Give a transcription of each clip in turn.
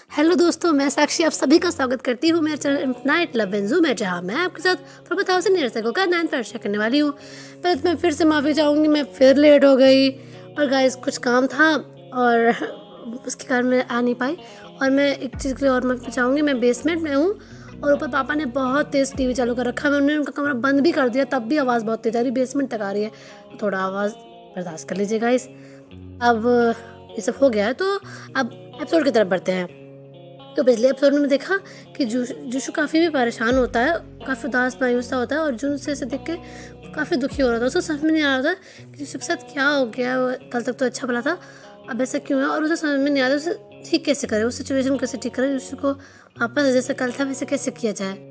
Hello दोस्तों, मैं साक्षी आप सभी का स्वागत करती हूँ मेरे channel infinite love and zoom में, जहाँ मैं आपके साथ फॉर 1000 ईयर्स अगो का 9th पार्ट शेयर करने वाली हूँ। पहले तो मैं फिर से माफ़ी चाहूँगी, मैं फिर लेट हो गई और गाइस कुछ काम था और उसके कारण मैं आ नहीं पाई। और मैं एक चीज़ के लिए और माफ़ी चाहूँगी, मैं बेसमेंट में हूँ और ऊपर पापा ने बहुत तेज़ टीवी चालू कर रखा है। मैंने उनका कमरा बंद भी कर दिया, तब भी आवाज़ बहुत तेज़ आ रही, बेसमेंट तक आ रही है, तो थोड़ा आवाज़ बर्दाश्त कर लीजिए गाइस। अब ये सब हो गया है तो अब एपिसोड की तरफ बढ़ते हैं। तो पिछले एपिसोड में देखा कि जुशु काफ़ी भी परेशान होता है, काफ़ी उदास मायूस सा होता है और जुन से देख के काफ़ी दुखी हो रहा था। उसको समझ में नहीं आ रहा था कि जुशु के साथ क्या हो गया, वो कल तक तो अच्छा भला था, अब ऐसा क्यों है, और उसे समझ में नहीं आ रहा उसे ठीक कैसे करे, उस सिचुएशन कैसे ठीक करे, जुशु को वापस जैसे कल था वैसे कैसे किया जाए।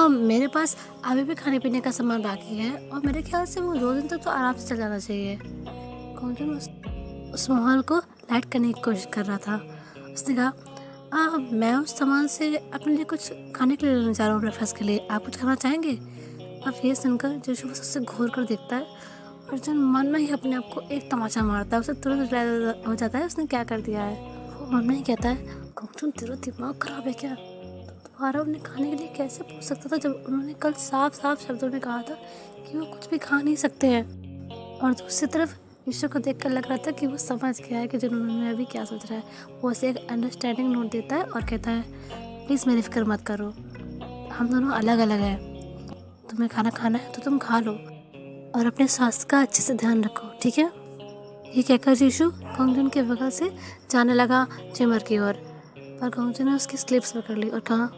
मेरे पास अभी भी खाने पीने का सामान बाकी है और मेरे ख्याल से वो 2 दिन तक तो आराम से चल जाना चाहिए। कौन उस माहौल को लाइट करने की कोशिश कर रहा था। उसने कहा, मैं उस सामान से अपने लिए कुछ खाने के लिए लेने जा रहा हूँ, ब्रेकफास्ट के लिए, आप कुछ खाना चाहेंगे? अब ये सुनकर जोशु बस उससे घूर कर देखता है और जन मन में ही अपने आप को एक तमाचा मारता है। उसे तुरंत रियलाइज हो जाता है उसने क्या कर दिया है। वो मन में ही कहता है, कंचन तेरा दिमाग खराब है क्या? दोबारा उन्हें खाने के लिए कैसे पूछ सकता था जब उन्होंने कल साफ साफ शब्दों में कहा था कि वो कुछ भी खा नहीं सकते हैं। और दूसरी तरफ ईश्वर को देखकर लग रहा था कि वो समझ गया है कि जिन्होंने अभी क्या सोच रहा है। वो उसे एक अंडरस्टैंडिंग नोट देता है और कहता है, प्लीज़ मेरी फिक्र मत करो, हम दोनों अलग अलग हैं, तुम्हें खाना खाना है तो तुम खा लो और अपने स्वास्थ्य का अच्छे से ध्यान रखो, ठीक है? ये कहकर जीशु गंगजन के बगल से जाने लगा चेम्बर की ओर, पर गंगजन ने उसकी स्लिप्स पकड़ ली और कहा,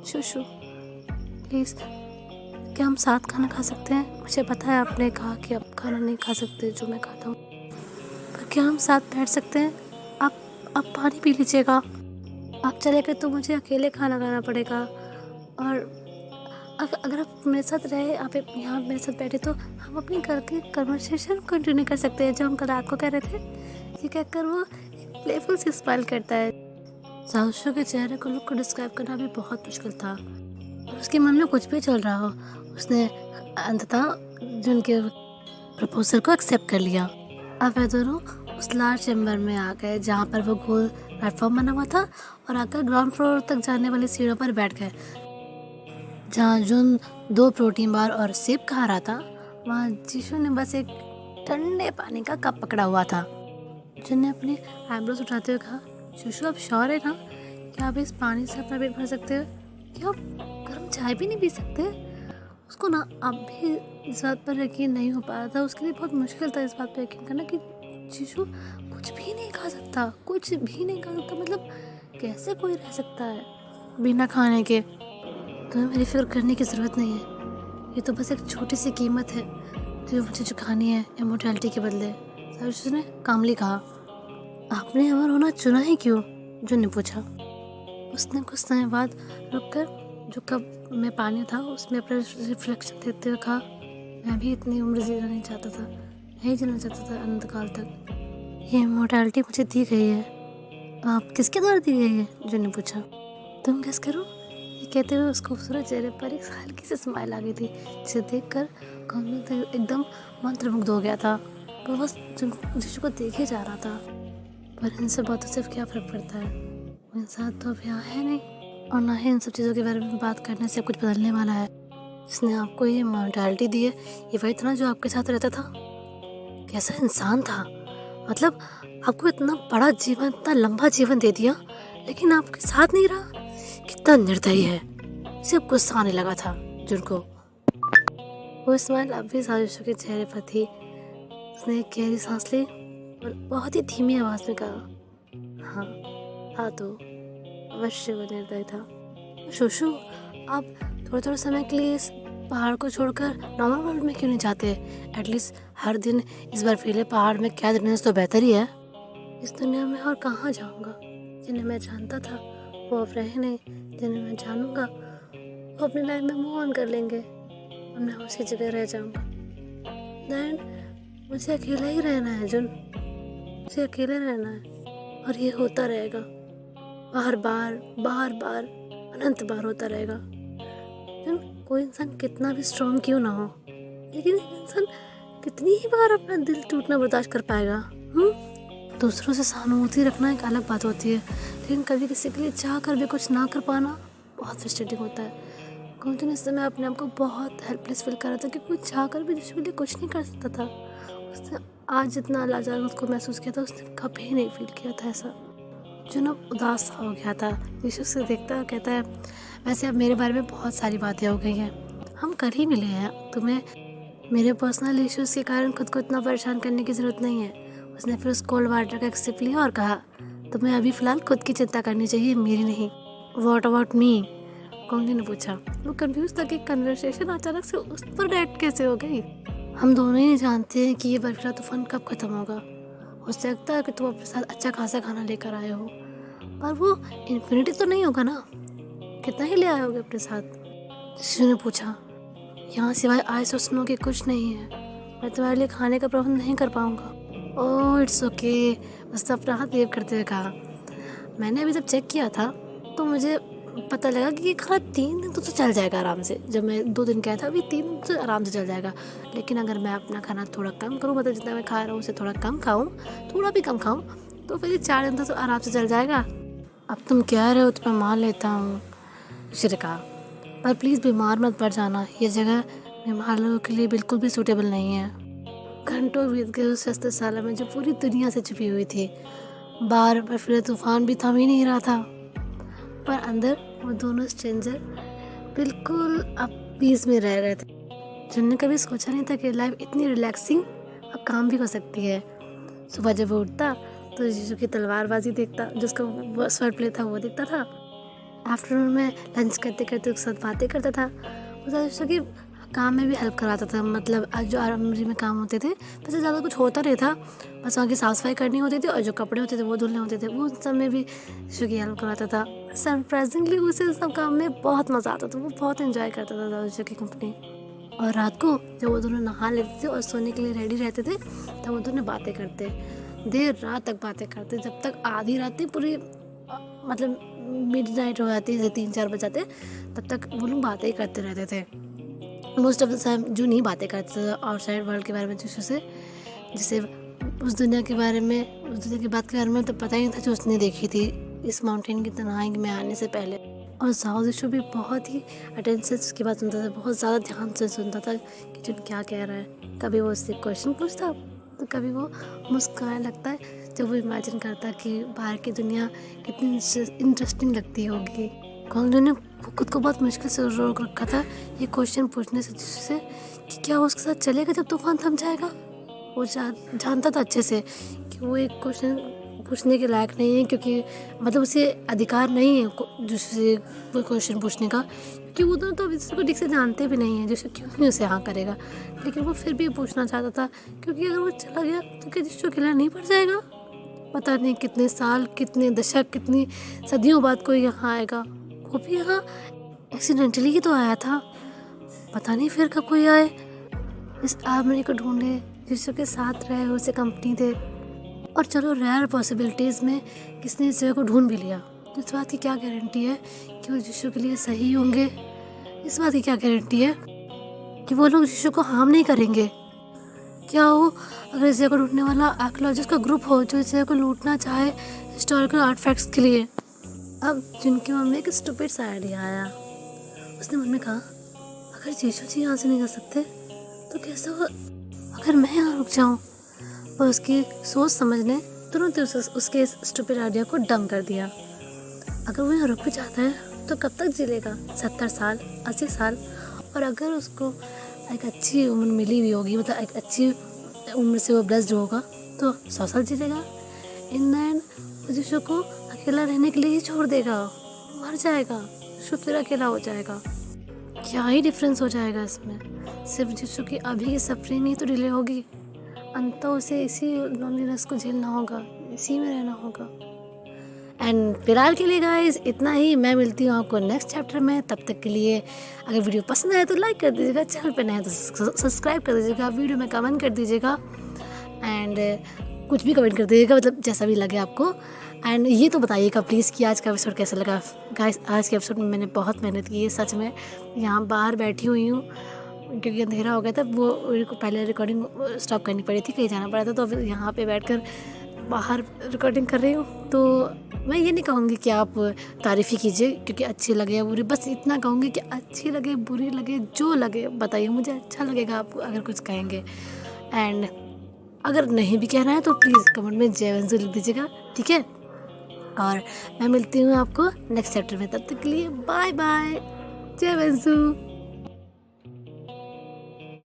शुशु प्लीज़, क्या हम साथ खाना खा सकते हैं? मुझे पता है आपने कहा कि आप खाना नहीं खा सकते जो मैं खाता हूँ, पर क्या हम साथ बैठ सकते हैं? आप पानी पी लीजिएगा। आप चले गए तो मुझे अकेले खाना खाना पड़ेगा, और अगर आप मेरे साथ रहे, आप यहाँ मेरे साथ बैठे, तो हम अपनी घर की कन्वर्सेशन कंटिन्यू कर सकते हैं जो हम कल रात को कह रहे थे। ये कहकर वो एक प्लेफुल सी स्माइल करता है। साउशो के चेहरे को लुक को डिस्क्राइब करना भी बहुत मुश्किल था और उसके मन में कुछ भी चल रहा हो, उसने अंततः जिनके प्रपोजल को एक्सेप्ट कर लिया। अब वे दोनों उस लार्ज चैम्बर में आ गए जहाँ पर वो गोल प्लेटफॉर्म बना हुआ था और आकर ग्राउंड फ्लोर तक जाने वाली सीढ़ियों पर बैठ गए। जहाँ जुन 2 प्रोटीन बार और सेब खा रहा था, वहाँ जीशु ने बस एक ठंडे पानी का कप पकड़ा हुआ था। जुन ने अपने आईब्रोज उठाते हुए कहा, जीशु आप श्योर है ना, क्या आप इस पानी से अपना पेट भर सकते हो? क्या आप गर्म चाय भी नहीं पी सकते? उसको ना अब भी इस बात पर यकीन नहीं हो पा रहा था। उसके लिए बहुत मुश्किल था इस बात पर यकीन करना कि जीशु कुछ भी नहीं खा सकता, कुछ भी नहीं खा सकता। मतलब कैसे कोई रह सकता है बिना खाने के? तुम्हें मेरी फिक्र करने की ज़रूरत नहीं है, ये तो बस एक छोटी सी कीमत है जो मुझे चुकानी है इमोर्टैलिटी के बदले, साउशो ने कामली कहा। आपने अमर होना चुना ही क्यों? जुन ने पूछा। उसने कुछ समय बाद रुककर जो कप में पानी था उसमें अपना रिफ्लेक्शन देते हुए कहा, मैं भी इतनी उम्र जीना नहीं चाहता था, नहीं जीना चाहता था अनंत काल तक। ये इमोर्टैलिटी मुझे दी गई है। आप किसके द्वारा दी गई है? जुन ने पूछा। तुम गेस करो। ये कहते हुए उसको खूबसूरत चेहरे पर एक हल्की सी स्माइल आ गई थी, जिसे देखकर कौन एकदम मंत्रमुग्ध हो गया था। वो बस जीशु को देखे जा रहा था। पर इन सब बातों से क्या फ़र्क पड़ता है? वो इंसान तो अभी यहाँ है नहीं, और ना ही इन सब चीज़ों के बारे में बात करने से कुछ बदलने वाला है। जिसने आपको ये इमॉर्टैलिटी दी है, ये वही था ना जो आपके साथ रहता था। कैसा इंसान था, मतलब आपको इतना बड़ा जीवन, इतना लंबा जीवन दे दिया, लेकिन आपके साथ नहीं रहा। कितना निर्दयी है। इसे गुस्सा आने लगा था जुन को। वो स्माइल अब भी साजिशों के चेहरे पर थी। उसने एक गहरी सांस ली और बहुत ही धीमी आवाज़ में कहा, हाँ हाँ, तो अवश्य वो निर्दयी था। शोशु, आप थोड़े थोड़े समय के लिए इस पहाड़ को छोड़कर नॉर्मल वर्ल्ड में क्यों नहीं जाते? एटलीस्ट हर दिन इस बर्फीले पहाड़ में कैद रहने से तो बेहतर ही है। इस दुनिया में और कहाँ जाऊँगा? जिन्हें मैं जानता था वो अब रहे नहीं, जिन्हें मैं जानूँगा वो अपनी लाइफ में मूव ऑन कर लेंगे और मैं उसी जगह रह जाऊँगा। देन मुझे अकेला ही रहना है जुन, मुझे अकेले रहना है और ये होता रहेगा, बार बार बार बार अनंत बार होता रहेगा। जुन, कोई इंसान कितना भी स्ट्रॉन्ग क्यों ना हो, लेकिन एक इंसान कितनी ही बार अपना दिल टूटना बर्दाश्त कर पाएगा? दूसरों से सहानुभूति रखना एक अलग बात होती है, लेकिन कभी किसी के लिए चाह कर भी कुछ ना कर पाना बहुत फ्रस्ट्रेटिंग होता है। कहूँ इस समय अपने आप को बहुत हेल्पलेस फील कर रहा था, क्योंकि कोई चाह कर भी दूसरे के लिए कुछ नहीं कर सकता था। उसने आज जितना लाचार उसको महसूस किया था, उसने कभी नहीं फील किया था ऐसा। जो ना उदास हो गया था, यीशु से देखता कहता है, वैसे अब मेरे बारे में बहुत सारी बातें हो गई हैं, हम कल ही मिले हैं, तुम्हें मेरे पर्सनल इश्यूज़ के कारण खुद को इतना परेशान करने की ज़रूरत नहीं है। उसने फिर उस कोल्ड वाटर का एक सिप लिया और कहा, तुम्हें अभी फ़िलहाल खुद की चिंता करनी चाहिए, मेरी नहीं। What about me? कोंगजी ने पूछा। वो कंफ्यूज था कि कन्वर्सेशन अचानक से उस पर डायरेक्ट कैसे हो गई। हम दोनों ही नहीं जानते हैं कि ये बर्फीला तूफान कब ख़त्म होगा। हो सकता है कि तुम अपने साथ अच्छा खासा खाना लेकर आए हो, पर वो इन्फिनिटी तो नहीं होगा ना। कितना ही ले आए होगे अपने साथ? यीशु ने पूछा। यहाँ सिवाय आइस और स्नो के कुछ नहीं है, मैं तुम्हारे लिए खाने का प्रबंध नहीं कर पाऊँगा। ओह इट्स ओके, उसने अपना हाथ वेव करते हुए कहा। मैंने अभी जब चेक किया था तो मुझे पता लगा कि ये खाना 3 दिन तो चल जाएगा आराम से। जब मैं 2 दिन कहा था, अभी 3 दिन तो आराम से चल जाएगा। लेकिन अगर मैं अपना खाना थोड़ा कम करूँ, मतलब जितना मैं खा रहा हूँ उसे थोड़ा कम खाऊँ, थोड़ा भी कम खाऊँ, तो फिर 4 दिन तो आराम से चल जाएगा। अब तुम कह रहे हो तो मैं मान लेता हूँ, यीशु ने कहा, पर प्लीज़ बीमार मत पड़ जाना। ये जगह बीमार लोगों के लिए बिल्कुल भी सूटेबल नहीं है। घंटों बीत गए उस अस्पताल में जो पूरी दुनिया से छुपी हुई थी। बाहर बर्फीला तूफान भी थम ही नहीं रहा था, पर अंदर वो दोनों स्ट्रेंजर बिल्कुल अब पीस में रह रहे थे। जिन्होंने कभी सोचा नहीं था कि लाइफ इतनी रिलैक्सिंग अब काम भी हो सकती है। सुबह जब वो उठता तो यीशु की तलवारबाजी देखता, जिसका स्वर प्ले था वो देखता था। आफ्टरनून में लंच करते करते उसके साथ बातें करता था। वो यीशु की काम में भी हेल्प कराता था, मतलब आज जो आरमरी में काम होते थे वैसे ज़्यादा कुछ होता नहीं था, बस वहाँ की साफ़ सफाई करनी होती थी और जो कपड़े होते थे वो धुलने होते थे, वो सब में भी यीशु की हेल्प कराता था। सरप्राइजिंगली उसे सब काम में बहुत मज़ा आता था, वो बहुत एंजॉय करता था यीशु की कंपनी। और रात को जब वो दोनों नहा लेते थे और सोने के लिए रेडी रहते थे, तब वो दोनों बातें करते, देर रात तक बातें करते, जब तक आधी रात पूरी मतलब मिडनाइट हो जाती है, 3-4 बज जाते, तब तक वो लोग बातें ही करते रहते थे। मोस्ट ऑफ द टाइम जो नहीं बातें करते थे आउटसाइड वर्ल्ड के बारे में यीशु से, जिसे उस दुनिया के बारे में, उस दुनिया की बात के बारे में तो पता ही नहीं था जो उसने देखी थी इस माउंटेन की तन्हाई में आने से पहले। और साउथ यीशु भी बहुत ही अटेंशन से उसकी बात सुनता था, बहुत ज़्यादा ध्यान से सुनता था कि जो क्या कह रहा है। कभी वो उससे क्वेश्चन पूछता तो कभी वो मुस्कुराने लगता है जब वो इमेजिन करता कि बाहर की दुनिया कितनी इंटरेस्टिंग लगती होगी। कोंगजी ने खुद को बहुत मुश्किल से रोक रखा था ये क्वेश्चन पूछने से कि क्या वो उसके साथ चलेगा जब तूफान थम जाएगा। वो जानता था अच्छे से कि वो एक क्वेश्चन पूछने के लायक नहीं है, क्योंकि मतलब उसे अधिकार नहीं है जिससे वो क्वेश्चन पूछने का, क्योंकि वो दोनों तो अभी दूसरे को ठीक से जानते भी नहीं है, जिससे क्यों ही उसे हाँ करेगा। लेकिन वो फिर भी पूछना चाहता था, क्योंकि अगर वो चला गया तो क्या जिसको खिला नहीं पड़ जाएगा। पता नहीं कितने साल, कितने दशक, कितनी सदियों बाद कोई यहाँ आएगा, वो भी यहाँ एक्सीडेंटली ही तो आया था। पता नहीं फिर कब कोई आए, इस आर्मरी को ढूंढे, जिसके के साथ रहे, उसे कंपनी दे। और चलो रेयर पॉसिबिलिटीज़ में किसने इस जगह को ढूंढ भी लिया, तो इस बात की क्या गारंटी है कि वो यीशु के लिए सही होंगे? इस बात की क्या गारंटी है कि वो लोग यीशु को हार्म नहीं करेंगे? क्या हो अगर इस जगह को ढूंढने वाला आर्कियोलॉजिस्ट का ग्रुप हो जो इस जगह को लूटना चाहे हिस्टोरिकल आर्टिफैक्ट्स के लिए? अब जिनकी मन में एक स्टूपिड सा आइडिया आया, उसने मन में कहा, अगर यीशु जी यहाँ से नहीं जा सकते तो कैसे हो अगर मैं यहाँ रुक जाऊँ? और उसकी सोच समझने तुरंत उसके इस स्टूपिड आइडिया को डंप कर दिया। अगर वो यहाँ रुक भी जाता है तो कब तक जिलेगा? 70 साल, 80 साल? और अगर उसको एक अच्छी उम्र मिली हुई होगी, मतलब एक अच्छी उम्र से वो ब्लेस्ड होगा, तो 100 साल जिलेगा। इन द एंड यीशु को अकेला रहने के लिए ही छोड़ देगा, मर जाएगा, यीशु फिर अकेला हो जाएगा। क्या ही डिफरेंस हो जाएगा इसमें? सिर्फ यीशु की अभी की सफरिंग ही तो डिले होगी, अंत उसे इसी लोनलीनेस को झेलना होगा, इसी में रहना होगा। एंड फिलहाल के लिए गाइस इतना ही। मैं मिलती हूँ आपको नेक्स्ट चैप्टर में। तब तक के लिए अगर वीडियो पसंद आए तो लाइक कर दीजिएगा, चैनल पर नए तो सब्सक्राइब कर दीजिएगा, वीडियो में कमेंट कर दीजिएगा, एंड कुछ भी कमेंट कर दीजिएगा, मतलब जैसा भी लगे आपको। एंड ये तो बताइएगा प्लीज़ कि आज का एपिसोड कैसा लगा। गाइस आज के एपिसोड में मैंने बहुत मेहनत की है सच में। यहाँ बाहर बैठी हुई हूँ क्योंकि अंधेरा हो गया था, वो को पहले रिकॉर्डिंग स्टॉप करनी पड़ी थी, कहीं जाना पड़ा था, तो यहाँ पे बैठकर बाहर रिकॉर्डिंग कर रही हूँ, तो मैं ये नहीं कहूँगी कि आप तारीफ़ ही कीजिए क्योंकि अच्छी लगे या बुरी, बस इतना कहूँगी कि अच्छी लगे बुरी लगे जो लगे बताइए, मुझे अच्छा लगेगा आप अगर कुछ कहेंगे। एंड अगर नहीं भी कहना है तो प्लीज़ कमेंट में जय वंशु लिख दीजिएगा, ठीक है। और मैं मिलती हूँ आपको नेक्स्ट चैप्टर में, तब तक के लिए बाय बाय, जय वंशु।